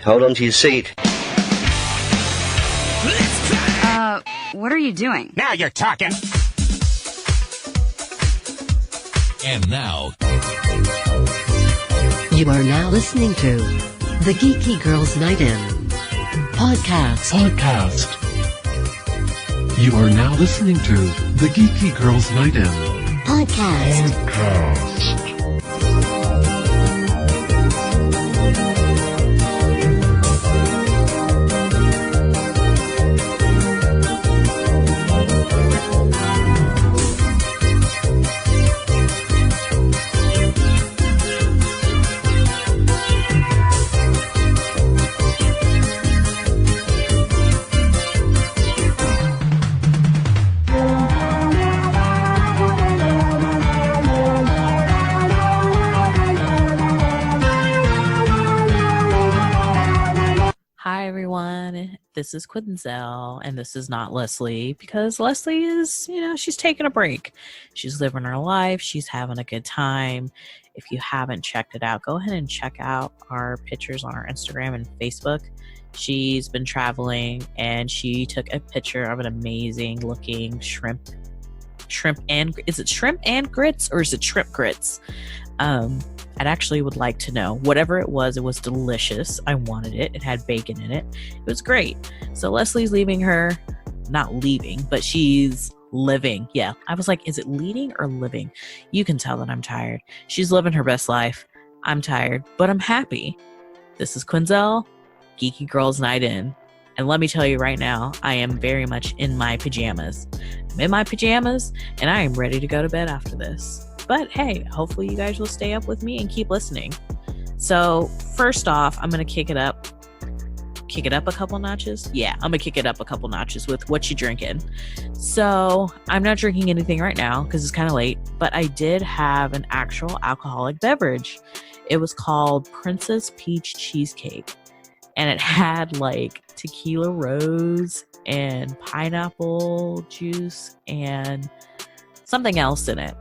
Hold on to your seat. What are you doing? Now you're talking. And now, you are now listening to the Geeky Girls Night In podcast. You are now listening to the Geeky Girls Night In podcast. This is Quinzel, and this is not Leslie, because Leslie is, she's taking a break. She's living her life. She's having a good time. If you haven't checked it out, go ahead and check out our pictures on our Instagram and Facebook. She's been traveling, and she took a picture of an amazing looking shrimp and, is it shrimp and grits, or is it shrimp grits? I'd actually would like to know. Whatever it was delicious. I wanted it. It had bacon in it. It was great. So Leslie's not leaving, but she's living. Yeah. I was like, is it leading or living? You can tell that I'm tired. She's living her best life. I'm tired, but I'm happy. This is Quinzel, Geeky Girls Night In. And let me tell you right now, I am very much in my pajamas. I'm in my pajamas, and I am ready to go to bed after this. But hey, hopefully you guys will stay up with me and keep listening. So first off, I'm going to kick it up a couple notches. Yeah, I'm going to kick it up a couple notches with what you drinking. So I'm not drinking anything right now because it's kind of late, but I did have an actual alcoholic beverage. It was called Princess Peach Cheesecake, and it had like Tequila Rose and pineapple juice and something else in it.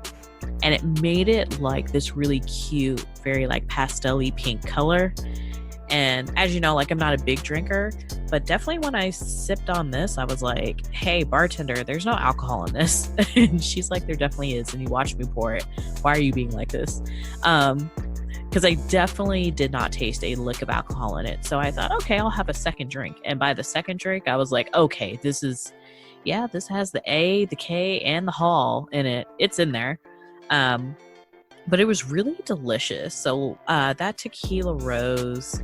And it made it like this really cute, very like pastel-y pink color. And as you know, like I'm not a big drinker, but definitely when I sipped on this, I was like, hey, bartender, there's no alcohol in this. And she's like, there definitely is. And you watched me pour it. Why are you being like this? Because I definitely did not taste a lick of alcohol in it. So I thought, okay, I'll have a second drink. And by the second drink, I was like, okay, this has the A, the K, and the Hall in it. It's in there. But it was really delicious. So that Tequila Rose,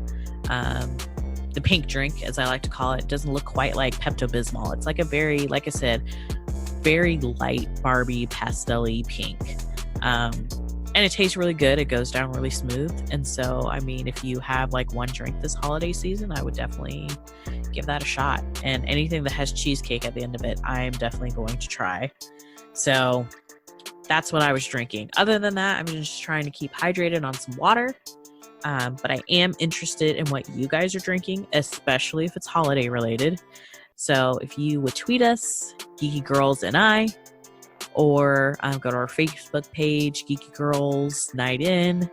the pink drink, as I like to call it, doesn't look quite like Pepto-Bismol. It's like a very, like I said, very light Barbie pastel-y pink. And it tastes really good. It goes down really smooth. And so, I mean, if you have like one drink this holiday season, I would definitely give that a shot. And anything that has cheesecake at the end of it, I'm definitely going to try. So that's what I was drinking. Other than that, I'm just trying to keep hydrated on some water. But I am interested in what you guys are drinking, especially if it's holiday related. So if you would tweet us, Geeky Girls and I, or go to our Facebook page, Geeky Girls Night In.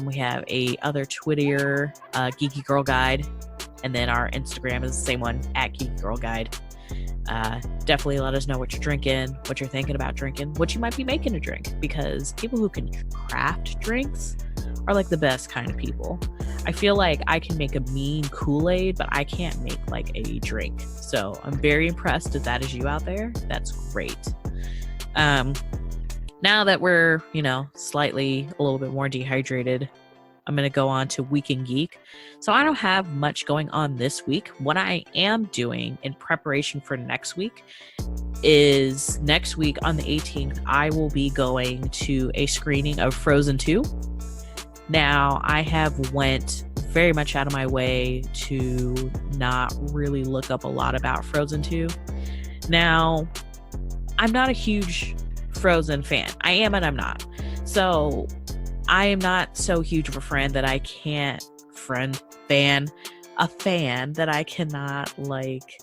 We have a other Twitter, Geeky Girl Guide. And then our Instagram is the same one, at Geeky Girl Guide. Definitely let us know what you're drinking, what you're thinking about drinking, what you might be making to drink, because people who can craft drinks are like the best kind of people. I feel like I can make a mean Kool-Aid, but I can't make like a drink. So I'm very impressed if that is you out there. That's great. Now that we're, slightly a little bit more dehydrated, I'm going to go on to Week in Geek. So I don't have much going on this week. What I am doing in preparation for next week is next week on the 18th, I will be going to a screening of Frozen 2. Now, I have went very much out of my way to not really look up a lot about Frozen 2. Now, I'm not a huge Frozen fan. I am and I'm not. So I am not so huge of a fan that I can't fan that I cannot like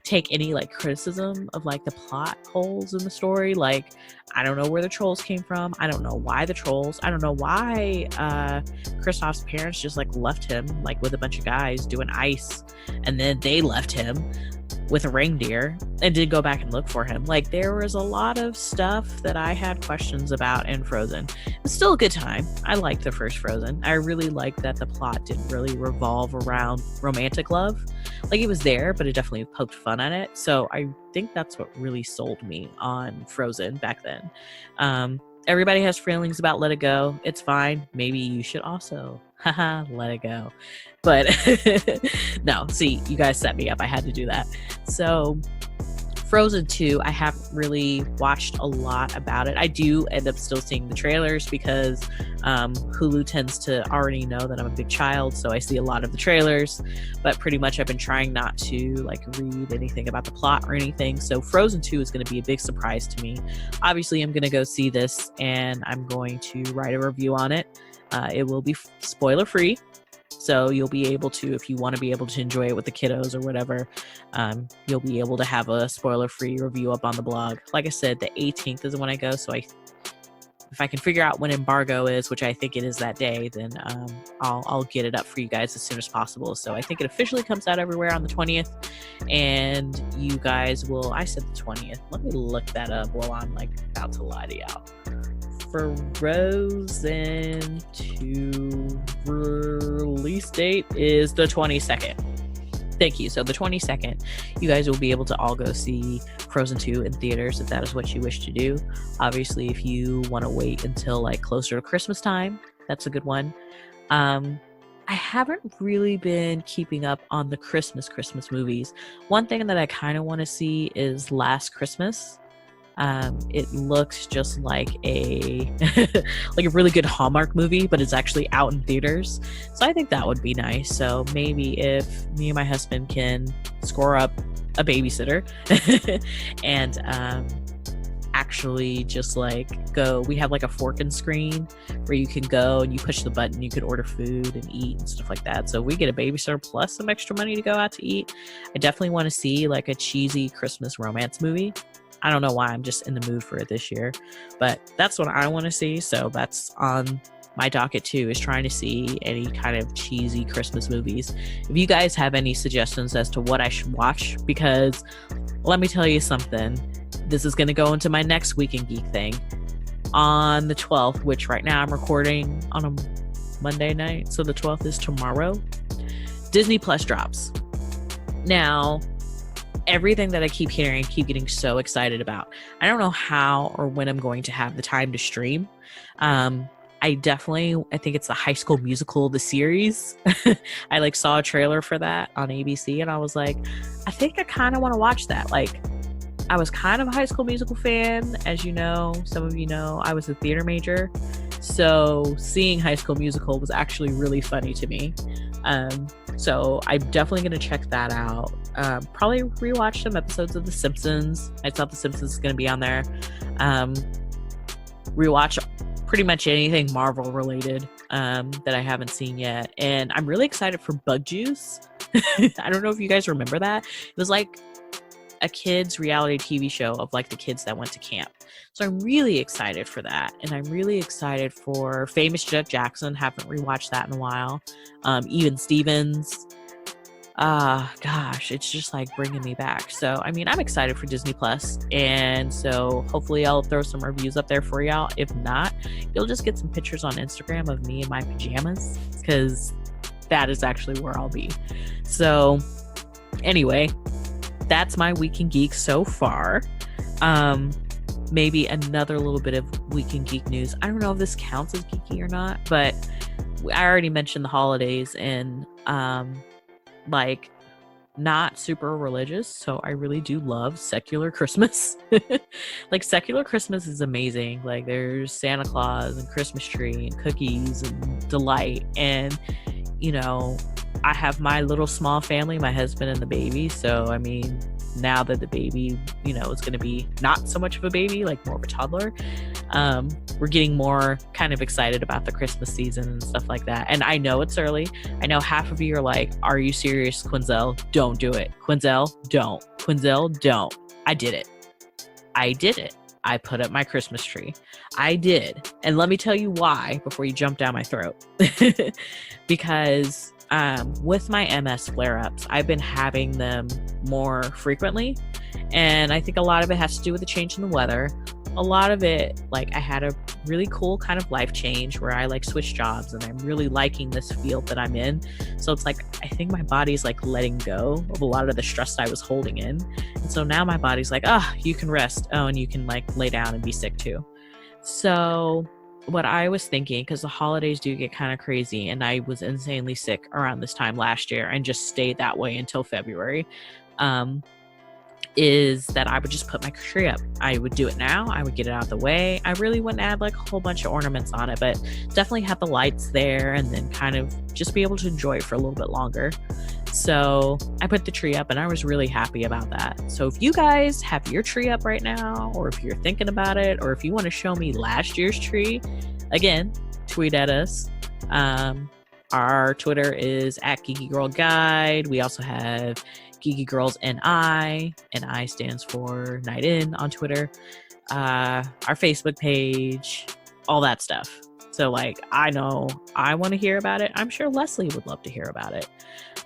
take any like criticism of like the plot holes in the story. Like, I don't know where the trolls came from. I don't know why the trolls. I don't know why Kristoff's parents just like left him like with a bunch of guys doing ice, and then they left him with a reindeer and did go back and look for him. Like, there was a lot of stuff that I had questions about in Frozen. It's still a good time. I liked the first Frozen. I really liked that the plot didn't really revolve around romantic love. Like, it was there, but it definitely poked fun at it. So I think that's what really sold me on Frozen back then. Everybody has feelings about Let It Go. It's fine. Maybe you should also. Haha, let it go. But no, see, you guys set me up. I had to do that. So Frozen 2, I haven't really watched a lot about it. I do end up still seeing the trailers because Hulu tends to already know that I'm a big child, so I see a lot of the trailers. But pretty much I've been trying not to like read anything about the plot or anything. So Frozen 2 is going to be a big surprise to me. Obviously, I'm going to go see this and I'm going to write a review on it. It will be spoiler free. So you'll be able to, if you want to be able to enjoy it with the kiddos or whatever, you'll be able to have a spoiler-free review up on the blog. Like I said, the 18th is when I go, so if I can figure out when embargo is, which I think it is that day, then I'll get it up for you guys as soon as possible. So I think it officially comes out everywhere on the 20th, and you guys will, I said the 20th. Let me look that up while I'm like about to lie to y'all. Frozen 2 release date is the 22nd. Thank you. So the 22nd, you guys will be able to all go see Frozen 2 in theaters if that is what you wish to do. Obviously, if you want to wait until like closer to Christmas time, that's a good one. I haven't really been keeping up on the Christmas movies. One thing that I kind of want to see is Last Christmas. It looks just like a like a really good Hallmark movie, but it's actually out in theaters, so I think that would be nice. So maybe if me and my husband can score up a babysitter and actually just like go, we have like a fork and screen where you can go and you push the button, you can order food and eat and stuff like that. So we get a babysitter plus some extra money to go out to eat. I definitely want to see like a cheesy Christmas romance movie. I don't know why, I'm just in the mood for it this year, but that's what I want to see. So that's on my docket too, is trying to see any kind of cheesy Christmas movies. If you guys have any suggestions as to what I should watch, because let me tell you something, this is going to go into my next Week in Geek thing. On the 12th, which right now I'm recording on a Monday night, so the 12th is tomorrow, Disney Plus drops. Now, everything that I keep hearing, I keep getting so excited about. I don't know how or when I'm going to have the time to stream. I think it's the High School Musical, the series. I like saw a trailer for that on ABC and I was like, I think I kind of want to watch that. Like, I was kind of a High School Musical fan. As you know, some of you know, I was a theater major. So seeing High School Musical was actually really funny to me. So I'm definitely going to check that out. Probably rewatch some episodes of The Simpsons. I thought The Simpsons is going to be on there. Rewatch pretty much anything Marvel related that I haven't seen yet. And I'm really excited for Bug Juice. I don't know if you guys remember that. It was like a kids reality TV show of like the kids that went to camp. So I'm really excited for that. And I'm really excited for Famous Judge Jackson. Haven't rewatched that in a while. Even Stevens. Gosh, it's just like bringing me back. So, I mean, I'm excited for Disney Plus. And so hopefully I'll throw some reviews up there for y'all. If not, you'll just get some pictures on Instagram of me in my pajamas, because that is actually where I'll be. So anyway, that's my Week in Geek so far. Maybe another little bit of Week in Geek news. I don't know if this counts as geeky or not, but I already mentioned the holidays and like not super religious, so I really do love secular Christmas. Like, secular Christmas is amazing. Like, there's Santa Claus and Christmas tree and cookies and delight, and you know, I have my little small family, my husband and the baby. So I mean, now that the baby, you know, is going to be not so much of a baby, like more of a toddler, we're getting more kind of excited about the Christmas season and stuff like that. And I know it's early. I know half of you are like, are you serious, Quinzel? Don't do it. Quinzel, don't. Quinzel, don't. I did it. I put up my Christmas tree. I did. And let me tell you why before you jump down my throat. Because with my MS flare-ups, I've been having them more frequently. And I think a lot of it has to do with the change in the weather. A lot of it, like, I had a really cool kind of life change where I like switched jobs and I'm really liking this field that I'm in. So it's like, I think my body's like letting go of a lot of the stress I was holding in. And so now my body's like, you can rest. Oh, and you can like lay down and be sick too. So what I was thinking, because the holidays do get kind of crazy, and I was insanely sick around this time last year and just stayed that way until February, is that I would just put my tree up. I would do it now. I would get it out of the way. I really wouldn't add like a whole bunch of ornaments on it, but definitely have the lights there and then kind of just be able to enjoy it for a little bit longer. So I put the tree up and I was really happy about that. So if you guys have your tree up right now, or if you're thinking about it, or if you want to show me last year's tree, again, tweet at us. Our Twitter is @GeekyGirlGuide. We also have Geeky Girls NI. NI stands for Night In on Twitter. Our Facebook page, all that stuff. So like, I know I want to hear about it. I'm sure Leslie would love to hear about it,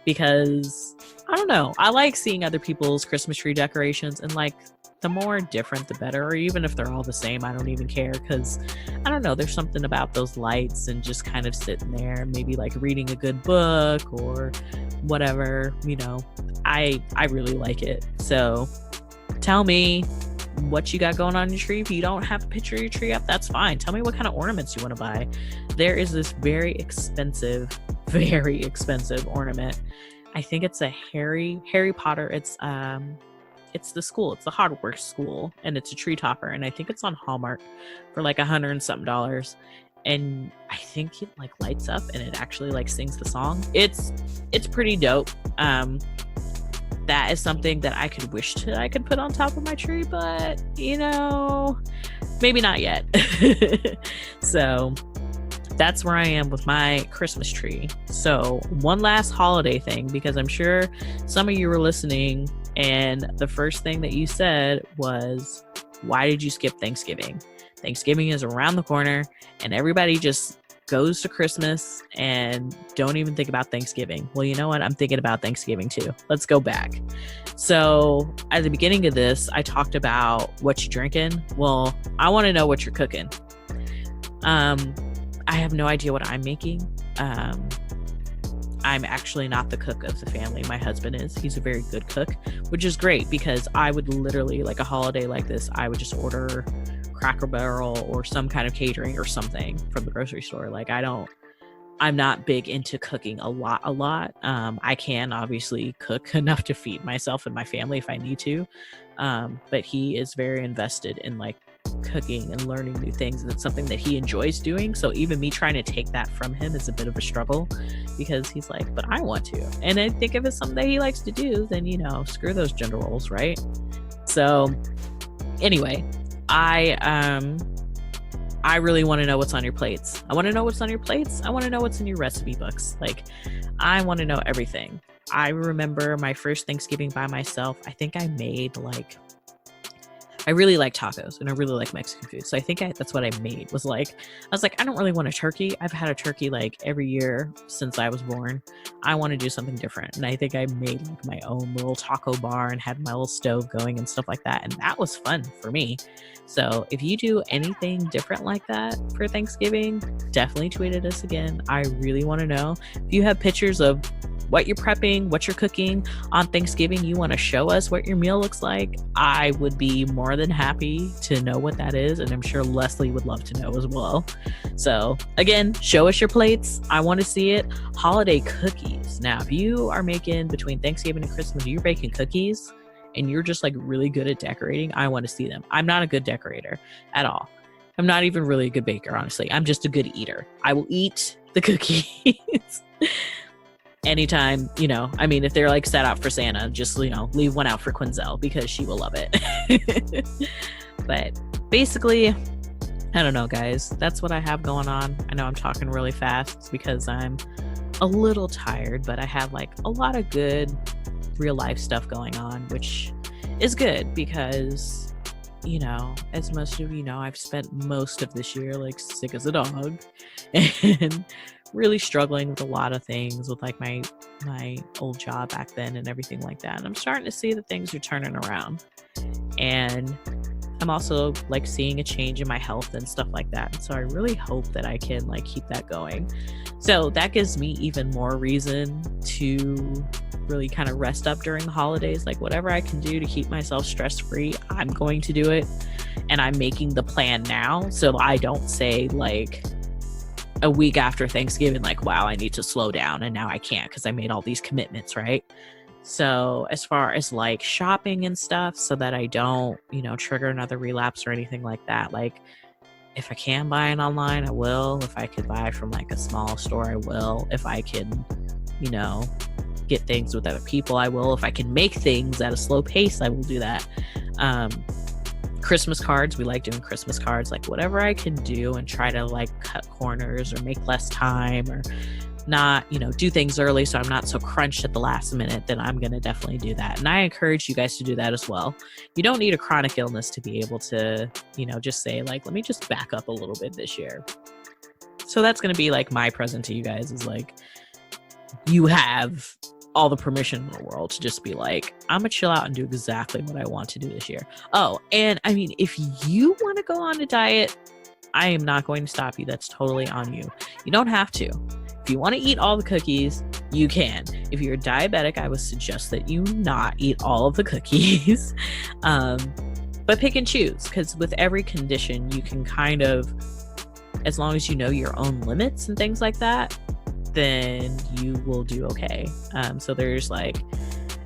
because I don't know. I like seeing other people's Christmas tree decorations, and like, the more different, the better. Or even if they're all the same, I don't even care, because I don't know, there's something about those lights and just kind of sitting there, maybe like reading a good book or whatever, you know. I really like it. So tell me what you got going on your tree. If you don't have a picture of your tree up, that's fine. Tell me what kind of ornaments you want to buy. There is this very expensive ornament. I think it's a Harry Potter. It's the school. It's the Hogwarts school, and it's a tree topper, and I think it's on Hallmark for like $100 and something. And I think it like lights up and it actually like sings the song. It's pretty dope. That is something that I could wish that I could put on top of my tree, but you know, maybe not yet. So that's where I am with my Christmas tree. So one last holiday thing, because I'm sure some of you were listening and the first thing that you said was, why did you skip Thanksgiving? Thanksgiving is around the corner and everybody just goes to Christmas and don't even think about Thanksgiving. Well, you know what? I'm thinking about Thanksgiving too. Let's go back. So at the beginning of this, I talked about what you're drinking. Well, I want to know what you're cooking. I have no idea what I'm making. I'm actually not the cook of the family. My husband is. He's a very good cook, which is great, because I would literally, like a holiday like this, I would just order Cracker Barrel or some kind of catering or something from the grocery store. Like, I'm not big into cooking a lot. I can obviously cook enough to feed myself and my family if I need to. But he is very invested in like cooking and learning new things, and it's something that he enjoys doing. So even me trying to take that from him is a bit of a struggle, because he's like, but I want to. And I think if it's something that he likes to do, then, you know, screw those gender roles, right? So anyway, I really want to know what's on your plates. I want to know what's on your plates. I want to know what's in your recipe books. Like, I want to know everything. I remember my first Thanksgiving by myself. I think I made like, I really like tacos and I really like Mexican food. So I think that's what I made, was like, I was like, I don't really want a turkey. I've had a turkey like every year since I was born. I want to do something different. And I think I made like my own little taco bar and had my little stove going and stuff like that. And that was fun for me. So if you do anything different like that for Thanksgiving, definitely tweet at us again. I really want to know. If you have pictures of what you're prepping, what you're cooking on Thanksgiving, you want to show us what your meal looks like, I would be more than happy to know what that is. And I'm sure Leslie would love to know as well. So again, show us your plates. I want to see it. Holiday cookies. Now, if you are making between Thanksgiving and Christmas, you're baking cookies and you're just like really good at decorating, I want to see them. I'm not a good decorator at all. I'm not even really a good baker, honestly. I'm just a good eater. I will eat the cookies. Anytime, you know, I mean, if they're like set out for Santa, just, you know, leave one out for Quinzel because she will love it. But basically, I don't know, guys. That's what I have going on. I know I'm talking really fast because I'm a little tired, but I have like a lot of good real life stuff going on, which is good because, you know, as most of you know, I've spent most of this year like sick as a dog and really struggling with a lot of things with like my old job back then and everything like that. And I'm starting to see that things are turning around. And I'm also like seeing a change in my health and stuff like that. And so I really hope that I can like keep that going. So that gives me even more reason to really kind of rest up during the holidays. Like whatever I can do to keep myself stress free, I'm going to do it. And I'm making the plan now. So I don't say like a week after Thanksgiving, like, wow, I need to slow down. And now I can't because I made all these commitments, right? So as far as like shopping and stuff, so that I don't, you know, trigger another relapse or anything like that. Like if I can buy it online, I will. If I could buy it from like a small store, I will. If I can, you know, get things with other people, I will. If I can make things at a slow pace, I will do that. Christmas cards, we like doing Christmas cards, like whatever I can do and try to like cut corners or make less time or not, you know, do things early so I'm not so crunched at the last minute, then I'm going to definitely do that. And I encourage you guys to do that as well. You don't need a chronic illness to be able to, you know, just say like, let me just back up a little bit this year. So that's going to be like my present to you guys is like, you have all the permission in the world to just be like, I'm gonna chill out and do exactly what I want to do this year. Oh, and I mean, if you want to go on a diet, I am not going to stop you. That's totally on you. You don't have to. If you want to eat all the cookies, you can. If you're diabetic, I would suggest that you not eat all of the cookies. But pick and choose, because with every condition, you can kind of, as long as you know your own limits and things like that, then you will do okay. So there's like,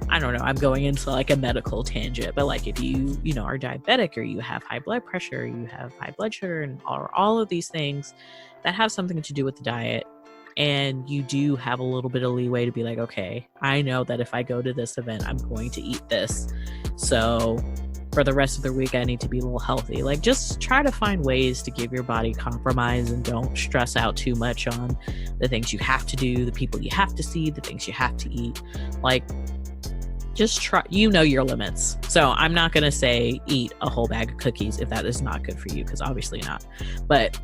I don't know, I'm going into like a medical tangent, but like if you know, are diabetic or you have high blood pressure, you have high blood sugar and all of these things that have something to do with the diet, and you do have a little bit of leeway to be like, okay, I know that if I go to this event, I'm going to eat this. So for the rest of the week, I need to be a little healthy. Like just try to find ways to give your body compromise and don't stress out too much on the things you have to do, the people you have to see, the things you have to eat. Like just try, you know, your limits. So I'm not going to say eat a whole bag of cookies if that is not good for you, because obviously not. But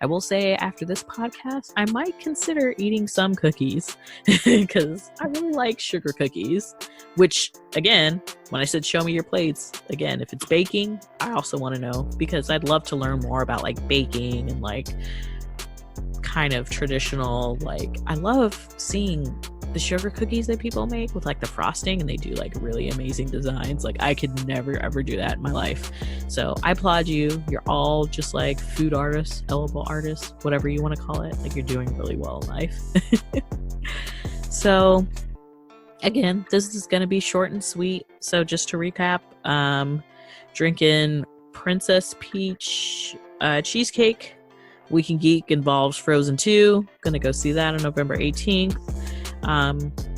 I will say after this podcast, I might consider eating some cookies because I really like sugar cookies, which again, when I said show me your plates, again, if it's baking, I also want to know, because I'd love to learn more about like baking and like kind of traditional, like I love seeing the sugar cookies that people make with like the frosting, and they do like really amazing designs. Like I could never ever do that in my life. So I applaud you. You're all just like food artists, edible artists, whatever you want to call it. Like you're doing really well in life. So again, this is going to be short and sweet. So just to recap, drinking Princess Peach cheesecake. We Can Geek involves Frozen 2. Gonna go see that on November 18th.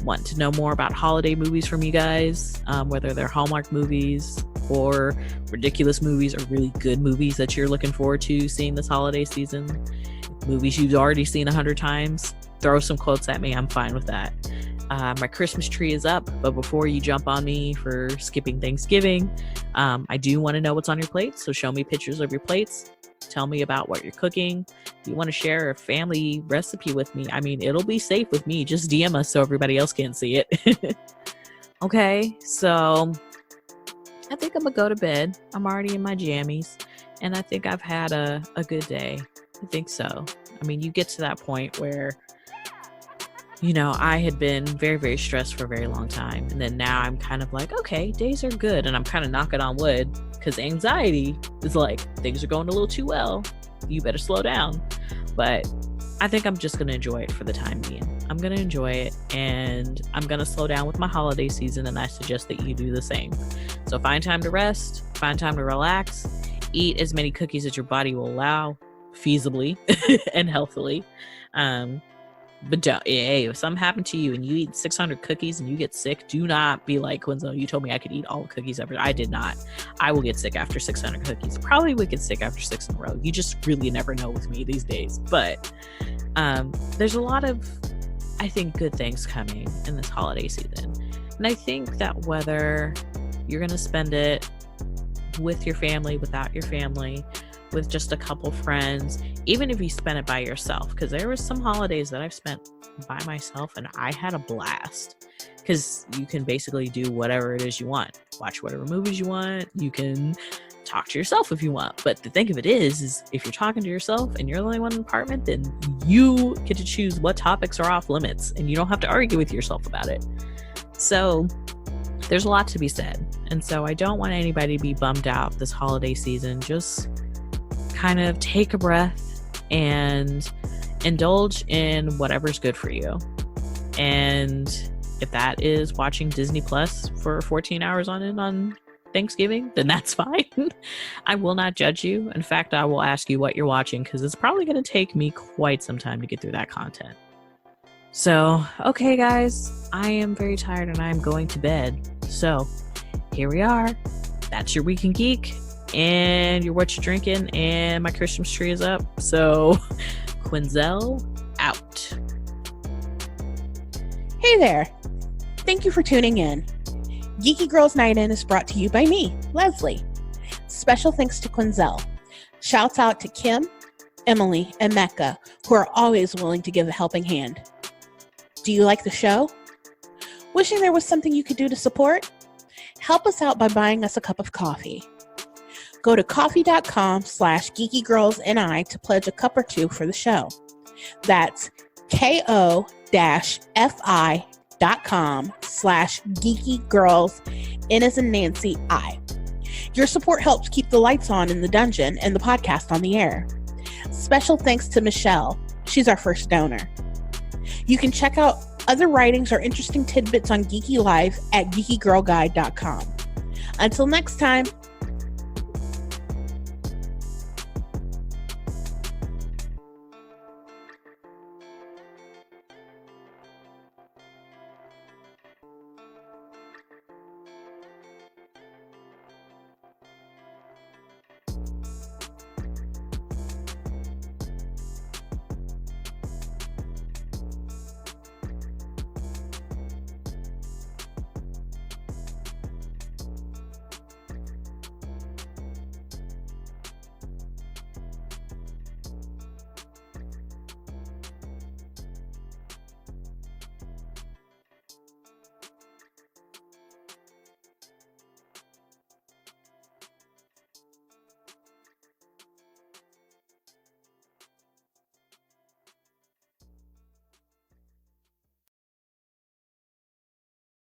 Want to know more about holiday movies from you guys, whether they're Hallmark movies or ridiculous movies or really good movies that you're looking forward to seeing this holiday season. Movies you've already seen 100 times, throw some quotes at me. I'm fine with that. My Christmas tree is up, but before you jump on me for skipping Thanksgiving, I do want to know what's on your plate. So show me pictures of your plates. Tell me about what you're cooking. If you want to share a family recipe with me, I mean, it'll be safe with me. Just DM us so everybody else can see it. Okay, so I think I'm gonna go to bed. I'm already in my jammies, and I think I've had a good day. I think so. I mean, you get to that point where, you know, I had been very, very stressed for a very long time. And then now I'm kind of like, okay, days are good. And I'm kind of knocking on wood, because anxiety is like, things are going a little too well. You better slow down. But I think I'm just going to enjoy it for the time being. I'm going to enjoy it, and I'm going to slow down with my holiday season. And I suggest that you do the same. So find time to rest, find time to relax, eat as many cookies as your body will allow, feasibly and healthily. But don't, hey, if something happened to you and you eat 600 cookies and you get sick, do not be like, Quinzel, you told me I could eat all the cookies ever. I did not. I will get sick after 600 cookies. Probably would get sick after 6 in a row. You just really never know with me these days. But there's a lot of, I think, good things coming in this holiday season. And I think that whether you're going to spend it with your family, without your family, with just a couple friends, even if you spend it by yourself, because there was some holidays that I've spent by myself and I had a blast, because you can basically do whatever it is you want, watch whatever movies you want, you can talk to yourself if you want. But the thing of it is if you're talking to yourself and you're the only one in the apartment, then you get to choose what topics are off limits and you don't have to argue with yourself about it. So there's a lot to be said, and so I don't want anybody to be bummed out this holiday season. Just kind of take a breath and indulge in whatever's good for you. And if that is watching Disney Plus for 14 hours on Thanksgiving, then that's fine. I will not judge you. In fact, I will ask you what you're watching, because it's probably going to take me quite some time to get through that content. So, okay, guys, I am very tired and I'm going to bed. So, here we are. That's your Week in Geek. And you're what you're drinking, and my Christmas tree is up. So, Quinzel out. Hey there. Thank you for tuning in. Geeky Girls Night In is brought to you by me, Leslie. Special thanks to Quinzel. Shouts out to Kim, Emily, and Mecca, who are always willing to give a helping hand. Do you like the show? Wishing there was something you could do to support? Help us out by buying us a cup of coffee. Go to coffee.com/geekygirlsni to pledge a cup or two for the show. That's ko-fi.com/geekygirls, N as in Nancy, I. Your support helps keep the lights on in the dungeon and the podcast on the air. Special thanks to Michelle. She's our first donor. You can check out other writings or interesting tidbits on Geeky Life at geekygirlguide.com. Until next time,